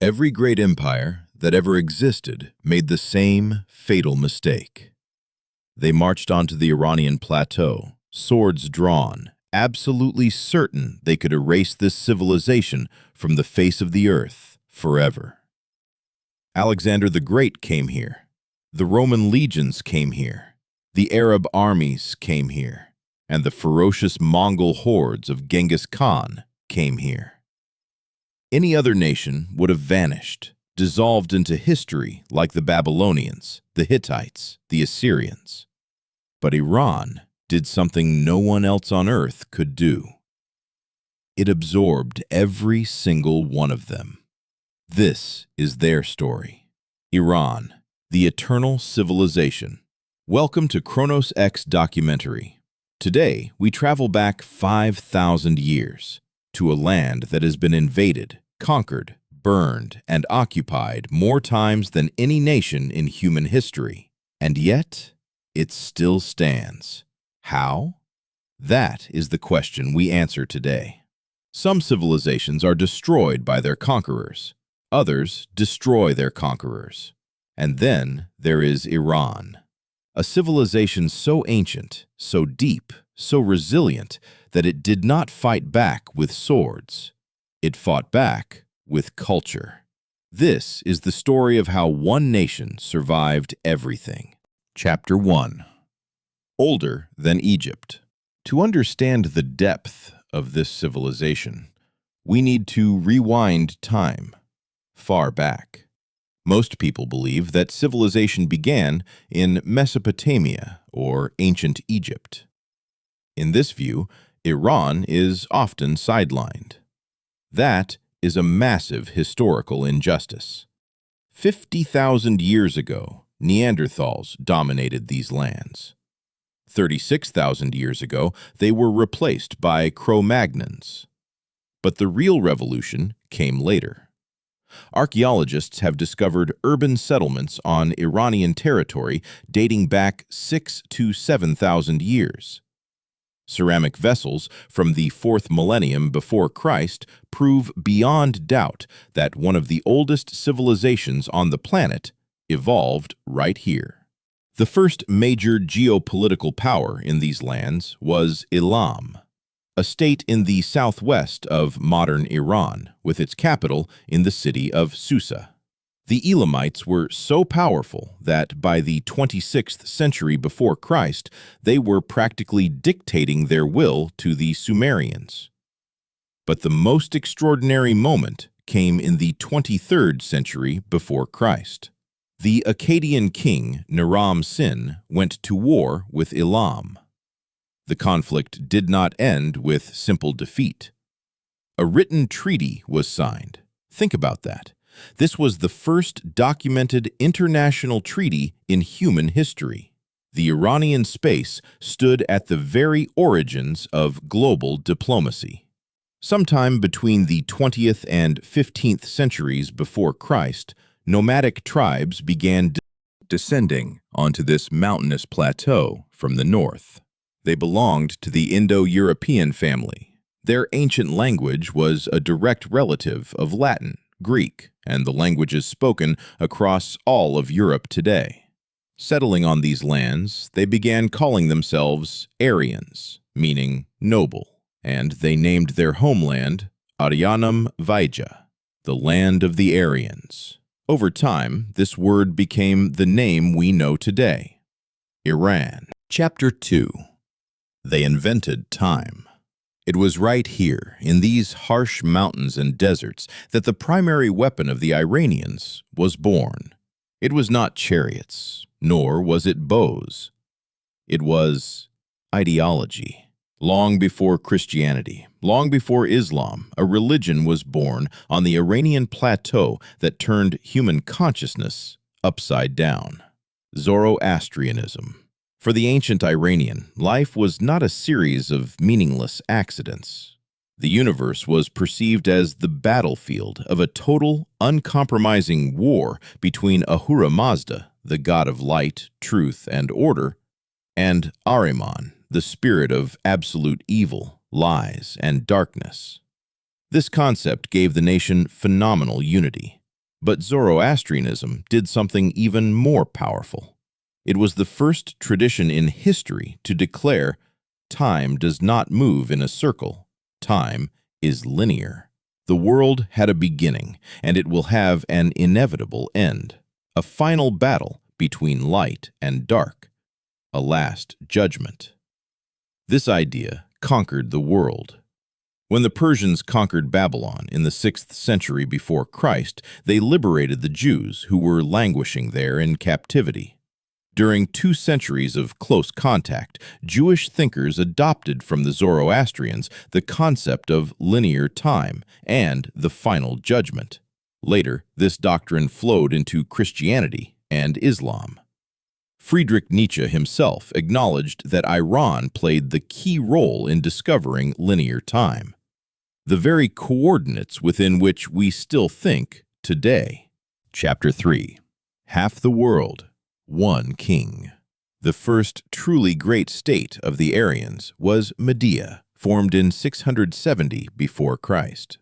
Every great empire that ever existed made the same fatal mistake. They marched onto the Iranian plateau, swords drawn, absolutely certain they could erase this civilization from the face of the earth forever. Alexander the Great came here. The Roman legions came here. The Arab armies came here. And the ferocious Mongol hordes of Genghis Khan came here. Any other nation would have vanished, dissolved into history like the Babylonians, the Hittites, the Assyrians. But Iran did something no one else on earth could do. It absorbed every single one of them. This is their story. Iran, the eternal civilization. Welcome to ChronosX Documentary. Today, we travel back 5,000 years to a land that has been invaded, conquered, burned, and occupied more times than any nation in human history. And yet, it still stands. How? That is the question we answer today. Some civilizations are destroyed by their conquerors. Others destroy their conquerors. And then there is Iran. A civilization so ancient, so deep, so resilient that it did not fight back with swords. It fought back with culture. This is the story of how one nation survived everything. Chapter 1. Older than Egypt. To understand the depth of this civilization, we need to rewind time far back. Most people believe that civilization began in Mesopotamia or ancient Egypt. In this view, Iran is often sidelined. That is a massive historical injustice. 50,000 years ago, Neanderthals dominated these lands. 36,000 years ago, they were replaced by Cro-Magnons. But the real revolution came later. Archaeologists have discovered urban settlements on Iranian territory dating back 6,000 to 7,000 years. Ceramic vessels from the 4th millennium before Christ prove beyond doubt that one of the oldest civilizations on the planet evolved right here. The first major geopolitical power in these lands was Elam, a state in the southwest of modern Iran, with its capital in the city of Susa. The Elamites were so powerful that by the 26th century before Christ, they were practically dictating their will to the Sumerians. But the most extraordinary moment came in the 23rd century before Christ. The Akkadian king Naram-Sin went to war with Elam. The conflict did not end with simple defeat. A written treaty was signed. Think about that. This was the first documented international treaty in human history. The Iranian space stood at the very origins of global diplomacy. Sometime between the 20th and 15th centuries before Christ, nomadic tribes began descending onto this mountainous plateau from the north. They belonged to the Indo-European family. Their ancient language was a direct relative of Latin, Greek, and the languages spoken across all of Europe today. Settling on these lands, they began calling themselves Aryans, meaning noble, and they named their homeland Aryanum Vaija, the land of the Aryans. Over time, this word became the name we know today, Iran. Chapter 2. They invented time. It was right here, in these harsh mountains and deserts, that the primary weapon of the Iranians was born. It was not chariots, nor was it bows. It was ideology. Long before Christianity, long before Islam, a religion was born on the Iranian plateau that turned human consciousness upside down. Zoroastrianism. For the ancient Iranian, life was not a series of meaningless accidents. The universe was perceived as the battlefield of a total, uncompromising war between Ahura Mazda, the god of light, truth, and order, and Ahriman, the spirit of absolute evil, lies, and darkness. This concept gave the nation phenomenal unity. But Zoroastrianism did something even more powerful. It was the first tradition in history to declare time does not move in a circle. Time is linear. The world had a beginning, and it will have an inevitable end. A final battle between light and dark. A last judgment. This idea conquered the world. When the Persians conquered Babylon in the 6th century before Christ, they liberated the Jews who were languishing there in captivity. During 2 centuries of close contact, Jewish thinkers adopted from the Zoroastrians the concept of linear time and the final judgment. Later, this doctrine flowed into Christianity and Islam. Friedrich Nietzsche himself acknowledged that Iran played the key role in discovering linear time, the very coordinates within which we still think today. Chapter 3. Half the world, one king. The first truly great state of the Aryans was Media, formed in 670 before Christ.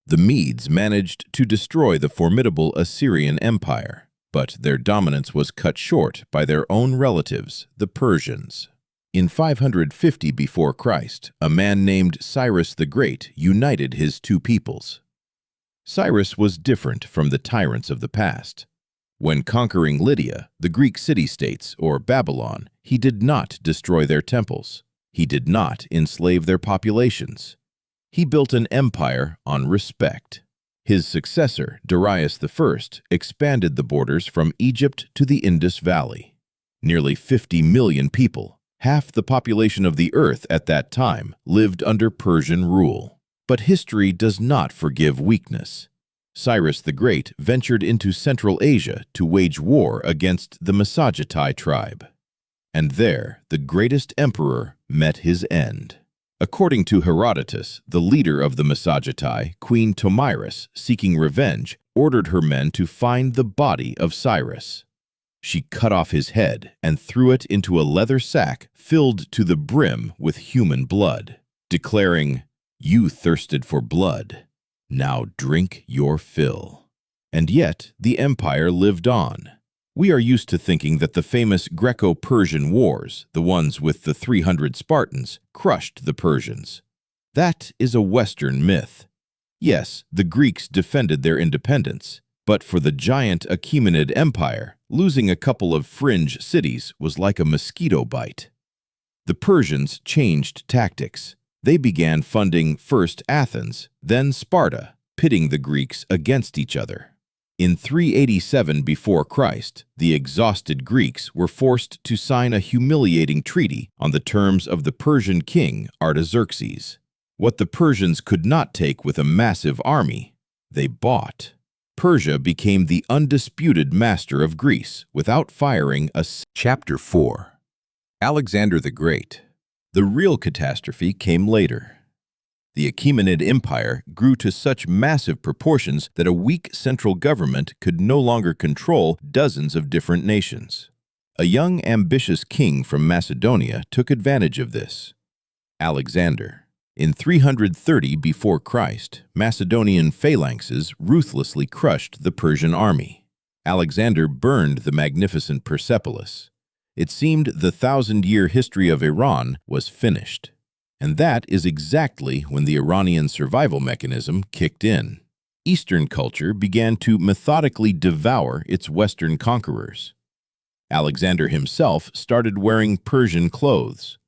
The Medes managed to destroy the formidable Assyrian Empire, but their dominance was cut short by their own relatives, the Persians. In 550 before Christ, a man named Cyrus the Great united his 2 peoples. Cyrus was different from the tyrants of the past. When conquering Lydia, the Greek city-states, or Babylon, he did not destroy their temples. He did not enslave their populations. He built an empire on respect. His successor, Darius I, expanded the borders from Egypt to the Indus Valley. Nearly 50 million people, half the population of the earth at that time, lived under Persian rule. But history does not forgive weakness. Cyrus the Great ventured into Central Asia to wage war against the Masagetai tribe. And there, the greatest emperor met his end. According to Herodotus, the leader of the Masagetai, Queen Tomyris, seeking revenge, ordered her men to find the body of Cyrus. She cut off his head and threw it into a leather sack filled to the brim with human blood, declaring, "You thirsted for blood. Now drink your fill." And yet, the empire lived on. We are used to thinking that the famous Greco-Persian wars, the ones with the 300 Spartans, crushed the Persians. That is a Western myth. Yes, the Greeks defended their independence, but for the giant Achaemenid Empire, losing a couple of fringe cities was like a mosquito bite. The Persians changed tactics. They began funding first Athens, then Sparta, pitting the Greeks against each other. In 387 before Christ, the exhausted Greeks were forced to sign a humiliating treaty on the terms of the Persian king Artaxerxes. What the Persians could not take with a massive army, they bought. Persia became the undisputed master of Greece without firing a... Chapter 4. Alexander the Great. The real catastrophe came later. The Achaemenid Empire grew to such massive proportions that a weak central government could no longer control dozens of different nations. A young, ambitious king from Macedonia took advantage of this. Alexander. In 330 before Christ, Macedonian phalanxes ruthlessly crushed the Persian army. Alexander burned the magnificent Persepolis. It seemed the 1,000-year history of Iran was finished. And that is exactly when the Iranian survival mechanism kicked in. Eastern culture began to methodically devour its Western conquerors. Alexander himself started wearing Persian clothes.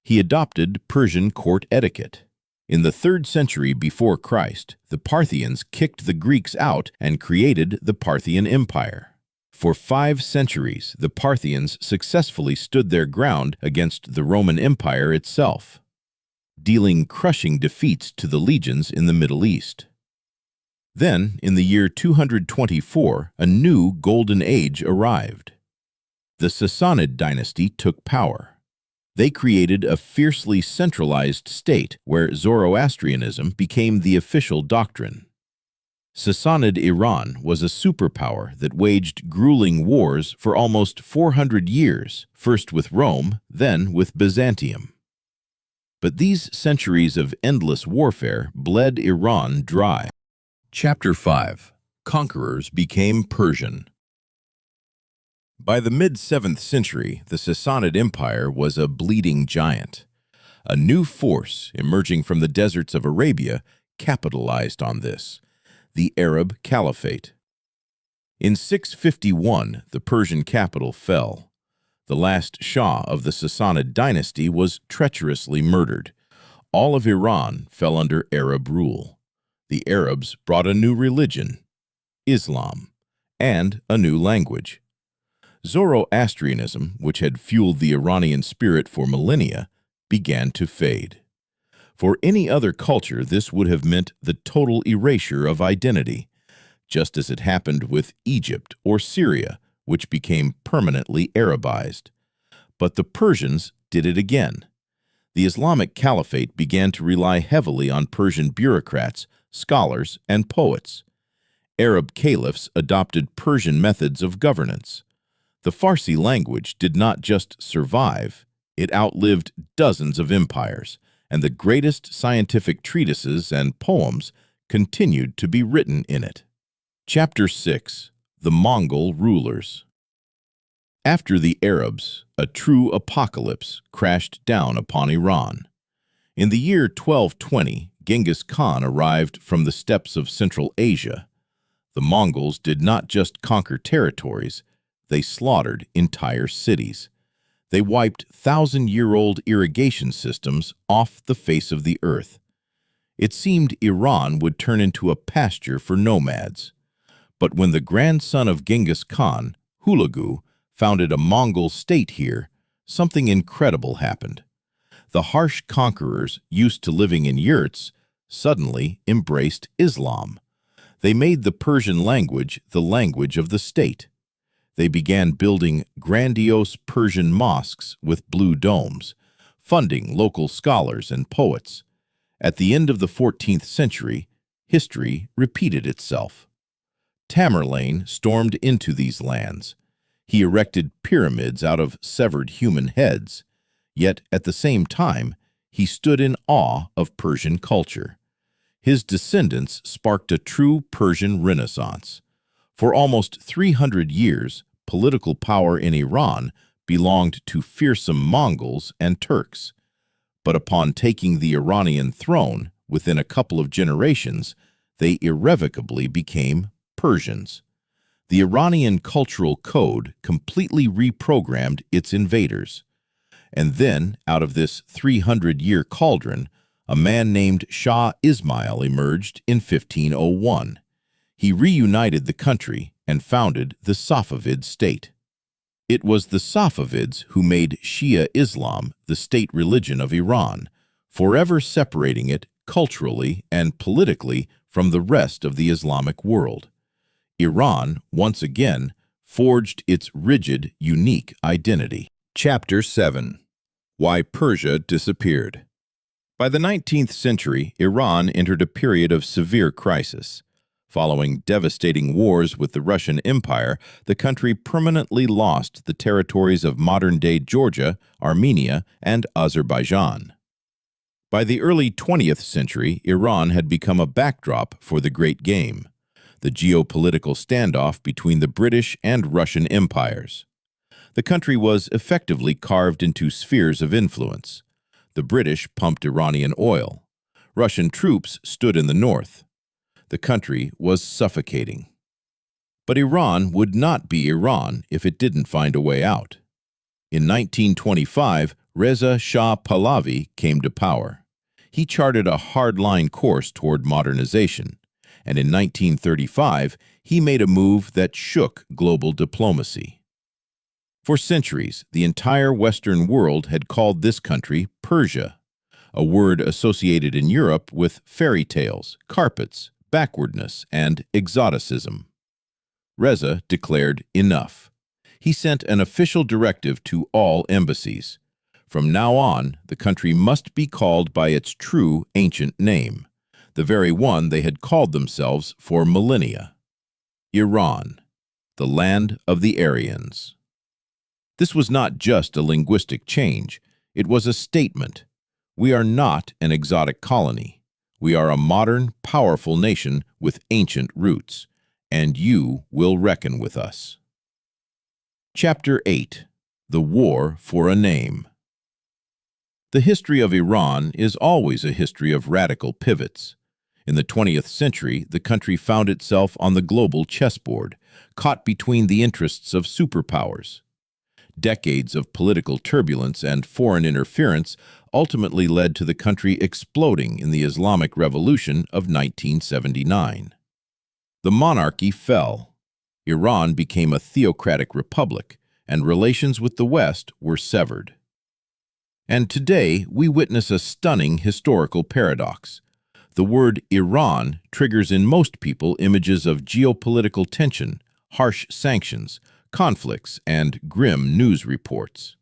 He adopted Persian court etiquette. In the 3rd century before Christ, the Parthians kicked the Greeks out and created the Parthian Empire. For 5 centuries, the Parthians successfully stood their ground against the Roman Empire itself, dealing crushing defeats to the legions in the Middle East. Then, in the year 224, a new golden age arrived. The Sassanid dynasty took power. They created a fiercely centralized state where Zoroastrianism became the official doctrine. Sassanid Iran was a superpower that waged grueling wars for almost 400 years, first with Rome, then with Byzantium. But these centuries of endless warfare bled Iran dry. Chapter 5. conquerors became Persian. By the mid-7th century, the Sassanid Empire was a bleeding giant. A new force emerging from the deserts of Arabia capitalized on this, the Arab Caliphate. In 651, the Persian capital fell. The last Shah of the Sassanid dynasty was treacherously murdered. All of Iran fell under Arab rule. The Arabs brought a new religion, Islam, and a new language. Zoroastrianism, which had fueled the Iranian spirit for millennia, began to fade. For any other culture, this would have meant the total erasure of identity, just as it happened with Egypt or Syria, which became permanently Arabized. But the Persians did it again. The Islamic Caliphate began to rely heavily on Persian bureaucrats, scholars, and poets. Arab caliphs adopted Persian methods of governance. The Farsi language did not just survive, it outlived dozens of empires, and the greatest scientific treatises and poems continued to be written in it. Chapter 6: The Mongol Rulers. After the Arabs, a true apocalypse crashed down upon Iran. In the year 1220, Genghis Khan arrived from the steppes of Central Asia. The Mongols did not just conquer territories, they slaughtered entire cities. They wiped thousand-year-old irrigation systems off the face of the earth. It seemed Iran would turn into a pasture for nomads. But when the grandson of Genghis Khan, Hulagu, founded a Mongol state here, something incredible happened. The harsh conquerors, used to living in yurts, suddenly embraced Islam. They made the Persian language the language of the state. They began building grandiose Persian mosques with blue domes, funding local scholars and poets. At the end of the 14th century, history repeated itself. Tamerlane stormed into these lands. He erected pyramids out of severed human heads, yet at the same time, he stood in awe of Persian culture. His descendants sparked a true Persian Renaissance. For almost 300 years, political power in Iran belonged to fearsome Mongols and Turks. But upon taking the Iranian throne, within a couple of generations, they irrevocably became Persians. The Iranian cultural code completely reprogrammed its invaders. And then, out of this 300-year cauldron, a man named Shah Ismail emerged in 1501. He reunited the country and founded the Safavid state. It was the Safavids who made Shia Islam the state religion of Iran, forever separating it culturally and politically from the rest of the Islamic world. Iran, once again, forged its rigid, unique identity. Chapter 7: Why Persia Disappeared. By the 19th century, Iran entered a period of severe crisis. Following devastating wars with the Russian Empire, the country permanently lost the territories of modern-day Georgia, Armenia, and Azerbaijan. By the early 20th century, Iran had become a backdrop for the Great Game, the geopolitical standoff between the British and Russian empires. The country was effectively carved into spheres of influence. The British pumped Iranian oil. Russian troops stood in the north. The country was suffocating. But Iran would not be Iran if it didn't find a way out. In 1925, Reza Shah Pahlavi came to power. He charted a hard-line course toward modernization, and in 1935, he made a move that shook global diplomacy. For centuries, the entire Western world had called this country Persia, a word associated in Europe with fairy tales, carpets, backwardness, and exoticism. Reza declared enough. He sent an official directive to all embassies. From now on, the country must be called by its true ancient name, the very one they had called themselves for millennia: Iran, the land of the Aryans. This was not just a linguistic change, it was a statement. We are not an exotic colony. We are a modern, powerful nation with ancient roots, and you will reckon with us. Chapter 8. The War for a Name. The history of Iran is always a history of radical pivots. In the 20th century, the country found itself on the global chessboard, caught between the interests of superpowers. Decades of political turbulence and foreign interference ultimately led to the country exploding in the Islamic Revolution of 1979. The monarchy fell. Iran became a theocratic republic, and relations with the West were severed. And today, we witness a stunning historical paradox. The word Iran triggers in most people images of geopolitical tension, harsh sanctions, conflicts, and grim news reports.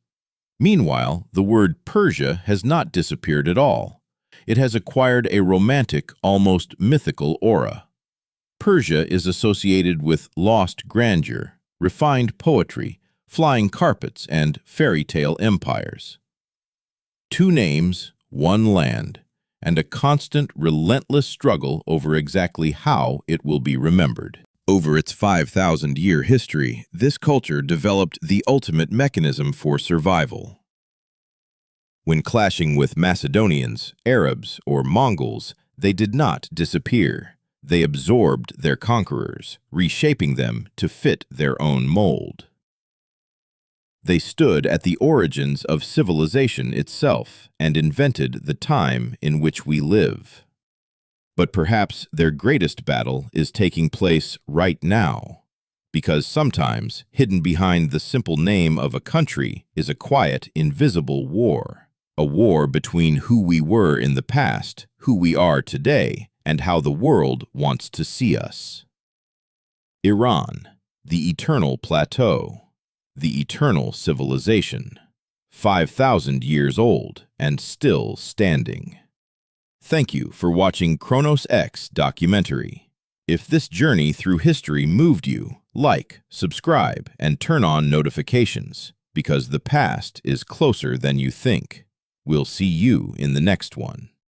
Meanwhile, the word Persia has not disappeared at all. It has acquired a romantic, almost mythical aura. Persia is associated with lost grandeur, refined poetry, flying carpets, and fairy tale empires. Two names, one land, and a constant, relentless struggle over exactly how it will be remembered. Over its 5,000-year history, this culture developed the ultimate mechanism for survival. When clashing with Macedonians, Arabs, or Mongols, they did not disappear. They absorbed their conquerors, reshaping them to fit their own mold. They stood at the origins of civilization itself and invented the time in which we live. But perhaps their greatest battle is taking place right now, because sometimes hidden behind the simple name of a country is a quiet, invisible war, a war between who we were in the past, who we are today, and how the world wants to see us. Iran, the eternal plateau. The eternal civilization, 5,000 years old and still standing. Thank you for watching ChronosX Documentary. If this journey through history moved you, like, subscribe, and turn on notifications, because the past is closer than you think. We'll see you in the next one.